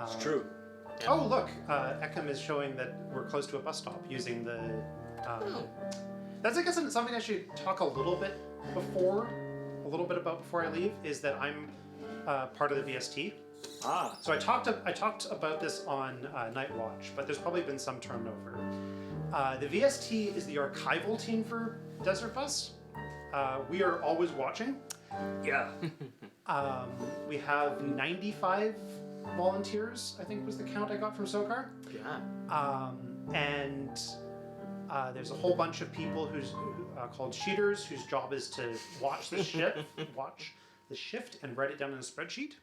It's true. Yeah. Oh, look, Eckham is showing that we're close to a bus stop using the... That's, I guess, something I should talk a little bit about before I leave, is that I'm part of the VST. Ah. So I talked about this on Night Watch, but there's probably been some turnover. The VST is the archival team for Desert Bus. We are always watching. Yeah. We have 95 volunteers, I think was the count I got from SOCAR. Yeah. And there's a whole bunch of people who's called sheeters, whose job is to watch the shift and write it down in a spreadsheet.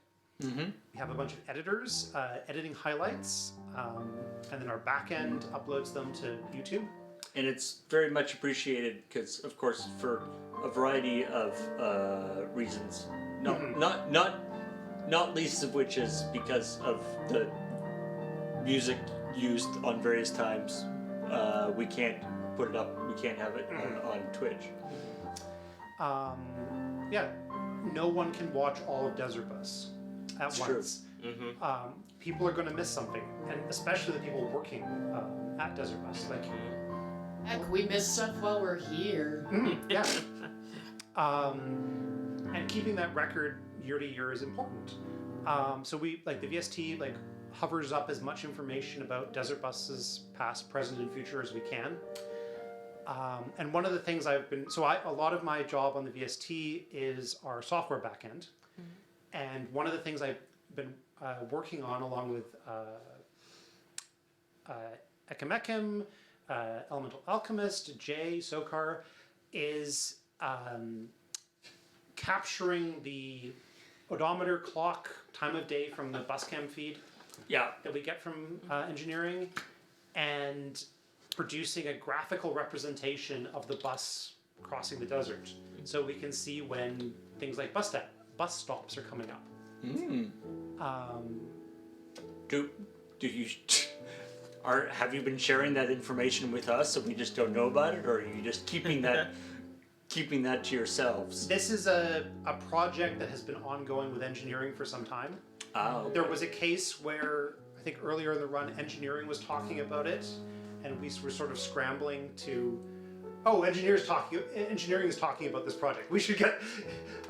Mm-hmm. We have a bunch of editors editing highlights, and then our back end uploads them to YouTube. And it's very much appreciated because, of course, for a variety of reasons, not least of which is because of the music used on various times. We can't put it up. We can't have it on Twitch. Yeah, no one can watch all of Desert Bus at It's once. true. Mm-hmm. People are going to miss something, and especially the people working at Desert Bus. Like, Heck, we miss stuff while we're here. yeah. And keeping that record year to year is important. So we, like, the VST, like, hovers up as much information about Desert Bus's past, present, and future as we can. And one of the things a lot of my job on the VST is our software backend. And one of the things I've been working on, along with Echem, Elemental Alchemist, Jay, SOCAR, is capturing the odometer, clock, time of day from the buscam feed that we get from engineering, and producing a graphical representation of the bus crossing the desert, so we can see when things like bus stops are coming up. Do you have you been sharing that information with us so we just don't know about it, or are you just keeping that to yourselves? This is a project that has been ongoing with engineering for some time. Okay. There was a case where I think earlier in the run, engineering was talking about it, and we were sort of scrambling to. Oh, engineering is talking about this project. We should get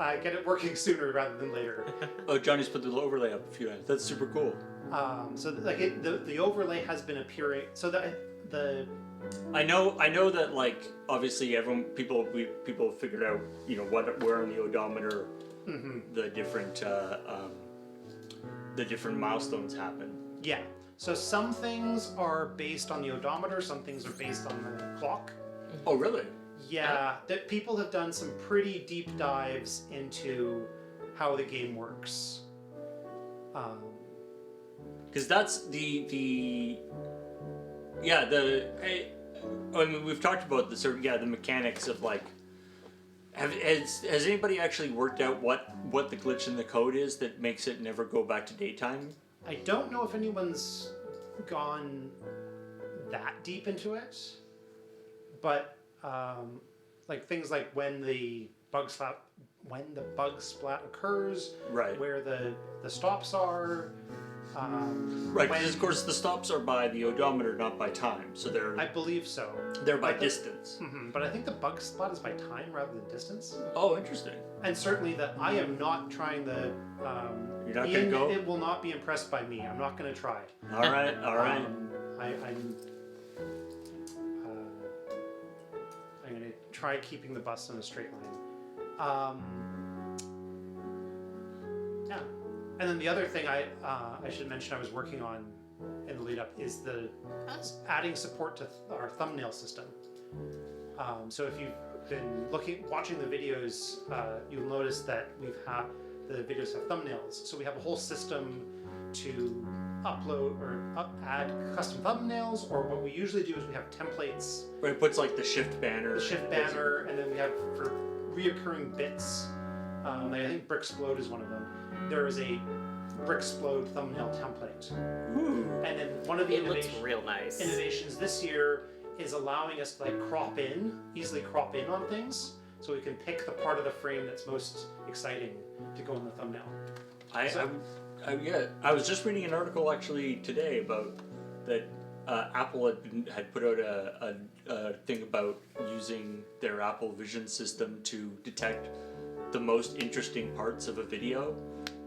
it working sooner rather than later. Oh, Johnny's put the overlay up a few times. That's super cool. So like the overlay has been appearing. So the I know that, like, obviously people figured out, you know, where on the odometer the different milestones happen. Yeah. So some things are based on the odometer, some things are based on the clock. Oh, really? Yeah, that people have done some pretty deep dives into how the game works. Because that's I mean, we've talked about the mechanics of, like, has anybody actually worked out what the glitch in the code is that makes it never go back to daytime? I don't know if anyone's gone that deep into it, but like things like when the bug splat occurs, Right. where the stops are. Right, because of course the stops are by the odometer, not by time. So I believe so. they're by distance. But I think the bug splat is by time rather than distance. Oh, interesting. And certainly that I am not trying the. You're not Ian, gonna go? It will not be impressed by me. I'm not going to try. All right, all right. I'm going to try keeping the bus in a straight line. Yeah. And then the other thing I should mention I was working on in the lead up is adding support to our thumbnail system. So if you've been watching the videos, you'll notice that the videos have thumbnails. So we have a whole system to upload or add custom thumbnails, or what we usually do is we have templates. Where it puts, like, the shift banner. And then we have for reoccurring bits. I think Bricksplode is one of them. There is a Bricksplode thumbnail template. Ooh. And then one of the It looks real nice. innovations this year is allowing us to, like, easily crop in on things, so we can pick the part of the frame that's most exciting to go in the thumbnail. I Yeah, I was just reading an article actually today about that Apple had put out a thing about using their Apple Vision system to detect the most interesting parts of a video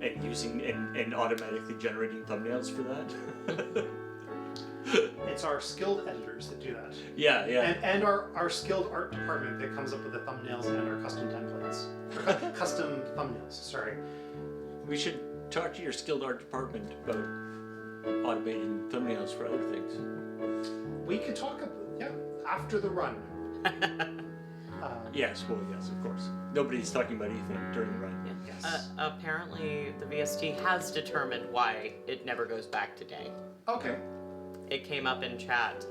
and using and automatically generating thumbnails for that. It's our skilled editors that do that. Yeah, yeah. And our skilled art department that comes up with the thumbnails and our custom templates. Custom thumbnails, sorry. We should talk to your skilled art department about automating thumbnails for other things. We could talk about, after the run. Yes, well, yes, of course. Nobody's talking about anything during the run. Yes. Apparently, the VST has determined why it never goes back to day. Okay. It came up in chat.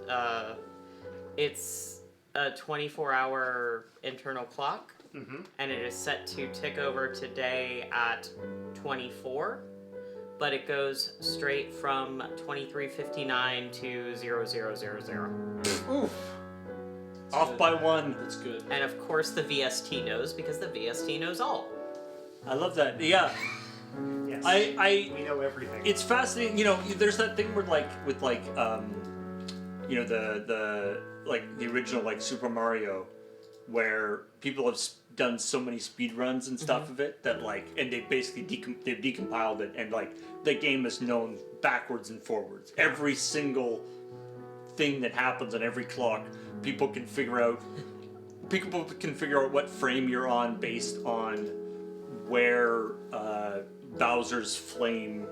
It's a 24-hour internal clock, and it is set to tick over today at 24, but it goes straight from 23:59 to 00:00. Oof. Off by one. That's good. And of course, the VST knows because the VST knows all. I love that. Yeah. Yes. We know everything. It's fascinating. You know, there's that thing where with you know, the original Super Mario, where people have done so many speed runs and stuff of it that and they basically they've decompiled it, and the game is known backwards and forwards. Every single thing that happens on every clock, people can figure out what frame you're on based on where Bowser's flame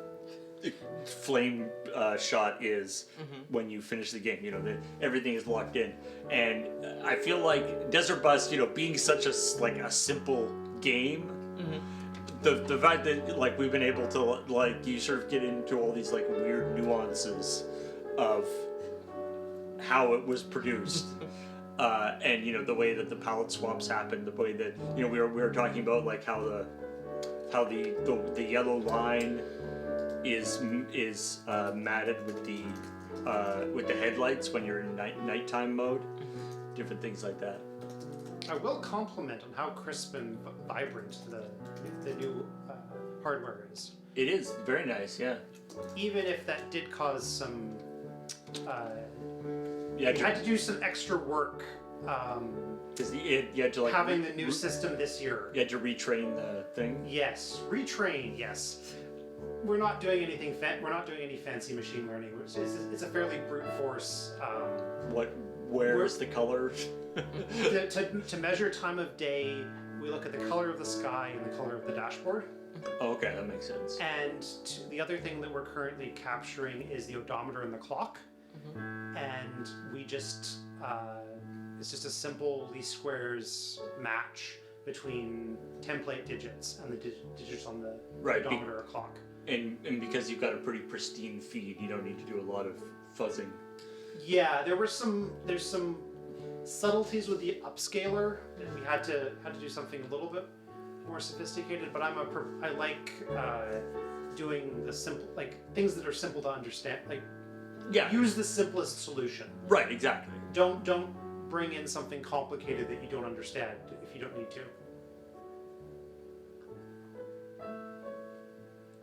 shot is when you finish the game. You know, everything is locked in, and I feel like Desert Bus, being such a simple game, the fact that we've been able to you sort of get into all these weird nuances of how it was produced. And the way that the palette swaps happened, the way that we were talking about how the yellow line is matted with the headlights when you're in nighttime mode, different things like that. I will compliment on how crisp and vibrant the new hardware is. It is very nice, yeah. Even if that did cause some, You had to do some extra work. Because you had to having the new system this year. You had to retrain the thing. Yes, retrain. Yes, we're not doing anything. We're not doing any fancy machine learning. It's a fairly brute force. Where is the color? to measure time of day, we look at the color of the sky and the color of the dashboard. Oh, okay, that makes sense. And the other thing that we're currently capturing is the odometer and the clock. And we just it's just a simple least squares match between template digits and the digits on the odometer or clock. And because you've got a pretty pristine feed, you don't need to do a lot of fuzzing. Yeah, there's some subtleties with the upscaler that we had to do something a little bit more sophisticated. But I like doing the simple things that are simple to understand. Use the simplest solution. Right, exactly. Don't bring in something complicated that you don't understand if you don't need to.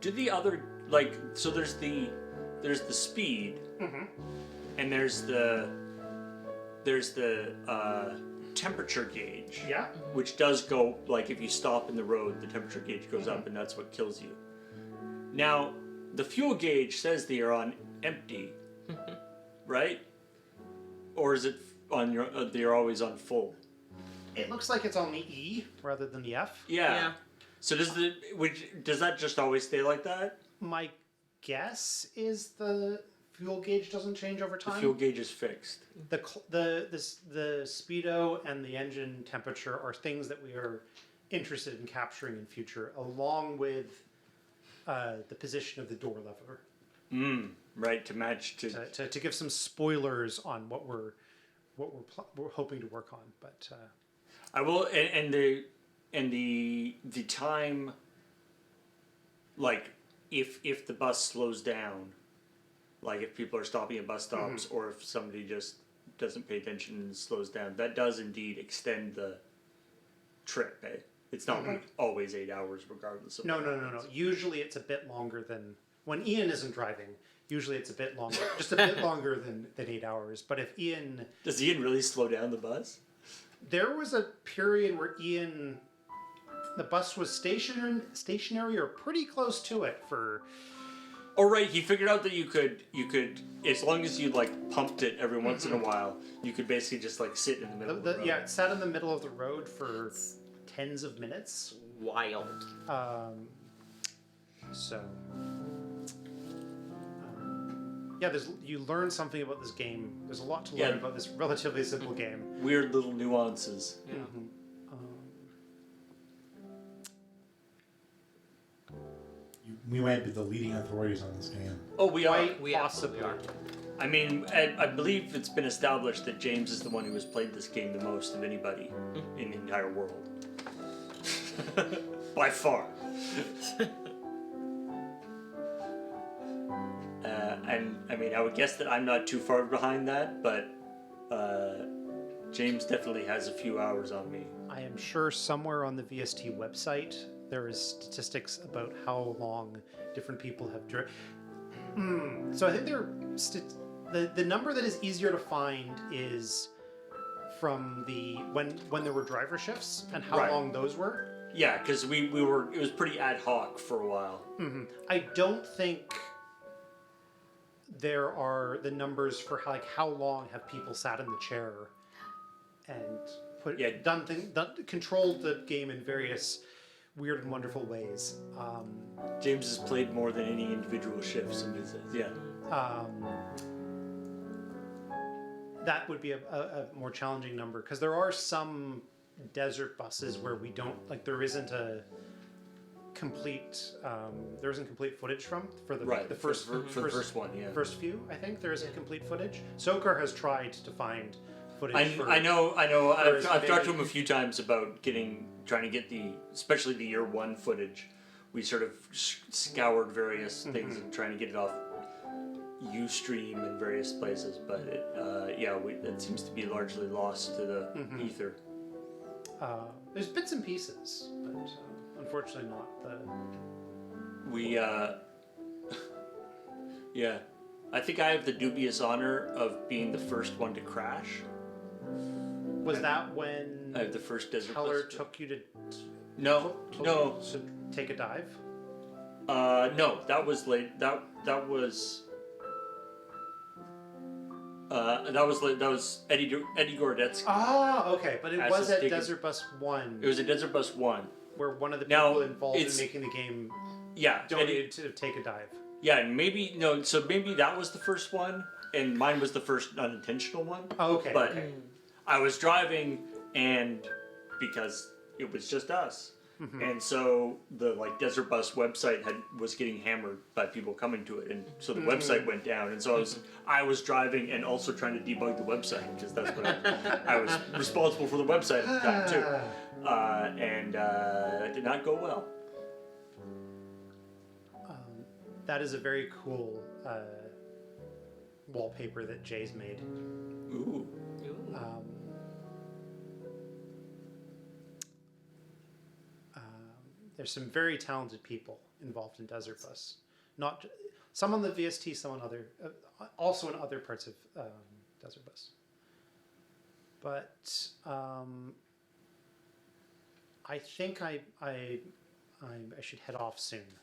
Do the other so there's the speed, and there's the temperature gauge. Yeah. Which does go if you stop in the road, the temperature gauge goes up, and that's what kills you. Now, the fuel gauge says that you're on empty, right? Or is it on you're always on full? It looks like it's on the E rather than the F. Yeah. So does that just always stay like that? My guess is the fuel gauge doesn't change over time. The fuel gauge is fixed. The speedo and the engine temperature are things that we are interested in capturing in future, along with the position of the door lever. Right, to match to give some spoilers on what we're hoping to work on, but I will and the time, if the bus slows down, if people are stopping at bus stops, or if somebody just doesn't pay attention and slows down, that does indeed extend the trip. It's not always 8 hours regardless of no. Usually it's a bit longer than when Ian isn't driving, usually it's a bit longer, just a bit longer than 8 hours. But if Ian, Does Ian really slow down the bus? there was a period where Ian, the bus was stationary or pretty close to it for. Oh right, he figured out that you could as long as you like pumped it every once in a while, you could basically just like sit in the middle of the road. Yeah, it sat in the middle of the road for tens of minutes. Wild. So, yeah, you learn something about this game. There's a lot to learn about this relatively simple game. Weird little nuances. Yeah. We might be the leading authorities on this game. Oh, we are. We absolutely are. I mean, I believe it's been established that James is the one who has played this game the most of anybody in the entire world. By far. And I mean, I would guess that I'm not too far behind that, but James definitely has a few hours on me. I am sure somewhere on the VST website there is statistics about how long different people have driven. So I think the number that is easier to find is from when there were driver shifts and how long those were. Yeah, because we were, it was pretty ad hoc for a while. I don't think there are the numbers for how long have people sat in the chair and controlled the game in various weird and wonderful ways. James has played more than any individual shift, somebody says. Yeah. That would be a more challenging number because there are some desert buses where we don't there isn't complete footage for the first one. Yeah. First few. I think there isn't complete footage. Sokar has tried to find footage. I know. I've talked to him a few times about trying to get especially the year one footage. We sort of scoured various things and trying to get it off Ustream in various places, but it seems to be largely lost to the ether. There's bits and pieces, but unfortunately not the. Yeah, I think I have the dubious honor of being the first one to crash. Was that when I have the first desert Keller bus. took you to? No. To take a dive. No, that was late. That was. That was Eddie Gordetsky. Ah, okay, but it was at taken, Desert Bus 1. It was at Desert Bus 1. Where one of the people involved in making the game donated to take a dive. Yeah, and maybe that was the first one, and mine was the first unintentional one. Oh, okay. But I was driving, and because it was just us, and so the Desert Bus website was getting hammered by people coming to it, and so the website went down, and so I was driving and also trying to debug the website because that's what I was responsible for the website at the time too, and it did not go well. That is a very cool wallpaper that Jay's made. Ooh. There's some very talented people involved in Desert Bus. Not some on the VST, some on also in other parts of Desert Bus. But I think I should head off soon.